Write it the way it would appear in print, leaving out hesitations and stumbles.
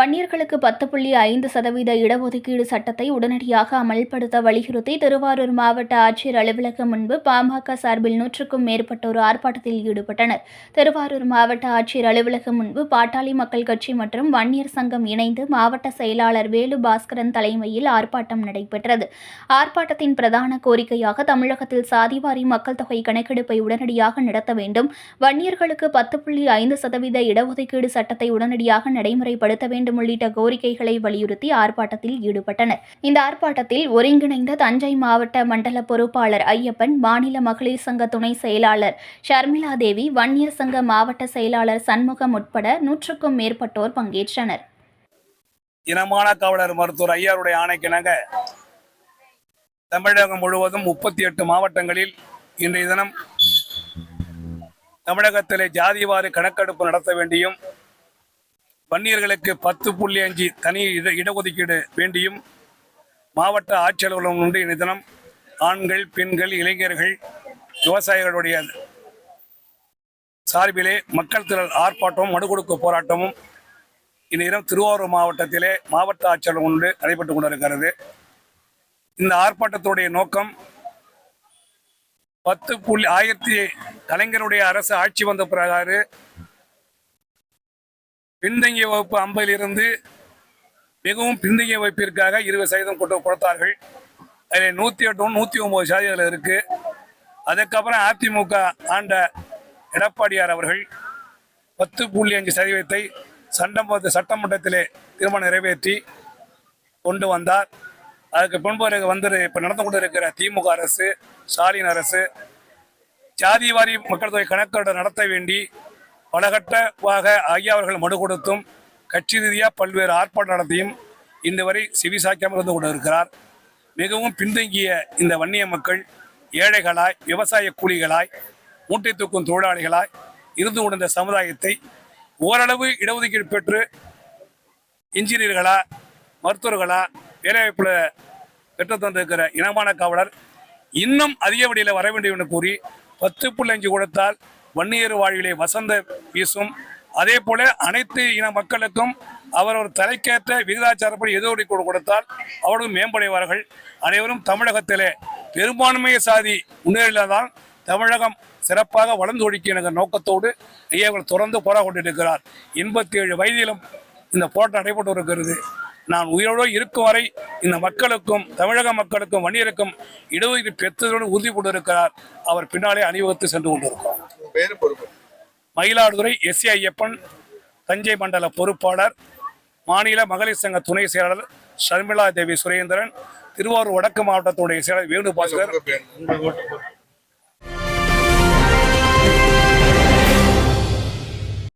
வன்னியர்களுக்கு 10.5% இடஒதுக்கீடு சட்டத்தை உடனடியாக அமல்படுத்த வலியுறுத்தி திருவாரூர் மாவட்ட ஆட்சியர் அலுவலகம் முன்பு பாமக சார்பில் 100க்கும் மேற்பட்டோர் ஆர்ப்பாட்டத்தில் ஈடுபட்டனர். திருவாரூர் மாவட்ட ஆட்சியர் அலுவலகம் முன்பு பாட்டாளி மக்கள் கட்சி மற்றும் வன்னியர் சங்கம் இணைந்து மாவட்ட செயலாளர் வேலு பாஸ்கரன் தலைமையில் ஆர்ப்பாட்டம் நடைபெற்றது. ஆர்ப்பாட்டத்தின் பிரதான கோரிக்கையாக தமிழகத்தில் சாதிவாரி மக்கள் தொகை கணக்கெடுப்பை உடனடியாக நடத்த வேண்டும், வன்னியர்களுக்கு 10.5% இடஒதுக்கீடு சட்டத்தை உடனடியாக நடைமுறைப்படுத்த வேண்டும் உள்ளிட்ட கோரிக்கைகளை வலியுறுத்தி ஆர்ப்பாட்டத்தில் ஈடுபட்டனர். இந்த ஆர்ப்பாட்டத்தில் ஒருங்கிணைந்த தஞ்சை மாவட்ட மண்டல பொறுப்பாளர் ஐயப்பன், மாநில மகளிர் சங்க துணை செயலாளர் ஷர்மிளா தேவி, வன்னியர் சங்க மாவட்ட செயலாளர் சண்முகம் உட்பட 100க்கும் மேற்பட்டோர் பங்கேற்றனர். இனமான காவலர் மருத்துவர் ஐயாருடைய ஆணைக்கிணங்க தமிழகம் முழுவதும் 38 மாவட்டங்களில் இன்றைய தினம் தமிழகத்திலே ஜாதிவாரி கணக்கெடுப்பு நடத்த வேண்டியும், வன்னியர்களுக்கு 10.5 தனி இடஒதுக்கீடு வேண்டியும் மாவட்ட ஆட்சியாளர்களும் உண்டு. இன்றைய தினம் ஆண்கள், பெண்கள், இளைஞர்கள், விவசாயிகளுடைய சார்பிலே மக்கள் திரள் ஆர்ப்பாட்டமும் மனு கொடுக்க போராட்டமும் இன்றைய தினம் திருவாரூர் மாவட்டத்திலே மாவட்ட ஆட்சியாளர் முன்பு நடைபெற்றுக் கொண்டிருக்கிறது. இந்த ஆர்ப்பாட்டத்துடைய நோக்கம் 10.10 கலைஞருடைய அரசு ஆட்சி வந்த பிறகு பின்தங்கிய வகுப்பு 50 மிகவும் பின்தங்கிய வகுப்பிற்காக 20% கொடுத்தார்கள். அதில் 108, 109 சாதிகள் இருக்கு. அதுக்கப்புறம் அதிமுக ஆண்ட எடப்பாடியார் அவர்கள் 10.5% சட்டமன்றத்திலே தீர்மானம் நிறைவேற்றி கொண்டு வந்தார். அதுக்கு பின்பு இப்போ நடந்து கொண்டு இருக்கிற திமுக அரசு, ஸ்டாலின் அரசு ஜாதிவாரி மக்கள் தொகை கணக்கெடுப்பு நடத்த வேண்டி பலகட்டமாக ஐயா அவர்கள் மனு கொடுத்தும் கட்சி ரீதியாக பல்வேறு ஆர்ப்பாட்டம் நடத்தியும் இந்த வரை செவிசாய்க்காமல் இருந்து கொண்டு இருக்கிறார். மிகவும் பின்தங்கிய இந்த வன்னிய மக்கள் ஏழைகளாய், விவசாய கூலிகளாய், மூட்டை தூக்கும் தொழிலாளிகளாய் இருந்து கொண்ட இந்த சமுதாயத்தை ஓரளவு இடஒதுக்கீடு பெற்று இன்ஜினியர்களா, மருத்துவர்களா வேலைவாய்ப்பில் பெற்று தந்திருக்கிற இனமான காவலர் இன்னும் அதிக வழியில் வர வேண்டும் என்று கூறி 10.5 கொடுத்தால் வன்னியர் வாழ்விலே வசந்த வீசும். அதே போல அனைத்து இன மக்களுக்கும் அவர் ஒரு தலைக்கேற்ற விகிதாச்சாரப்படி எதிரொலிக்கோடு கொடுத்தால் அவர்களும் மேம்படைவார்கள். அனைவரும் தமிழகத்திலே பெரும்பான்மைய சாதி முன்னேறினால்தான் தமிழகம் சிறப்பாக வளர்ந்து ஒழிக்கிற நோக்கத்தோடு ஐயாவர்கள் தொடர்ந்து போராடி கொண்டிருக்கிறார். 87 வயதிலும் இந்த போராட்டம் நடைபெற்று இருக்கிறது. நான் உயிரோடு இருக்கும் வரை இந்த மக்களுக்கும், தமிழக மக்களுக்கும், வன்னியருக்கும் இடஒதுக்கீடு பெற்றதோடு உறுதி கொண்டிருக்கிறார். அவர் பின்னாலே அணிவகுத்து சென்று கொண்டிருக்கிறார். மயிலாடுதுறை எஸ். ஐயப்பன், தஞ்சை மண்டல பொறுப்பாளர், மாநில மகளிர் சங்க துணை செயலாளர் ஷர்மிளா தேவி சுரேந்திரன், திருவாரூர் வடக்கு மாவட்டத்துடைய செயலாளர் வேணு பாஸ்கர்.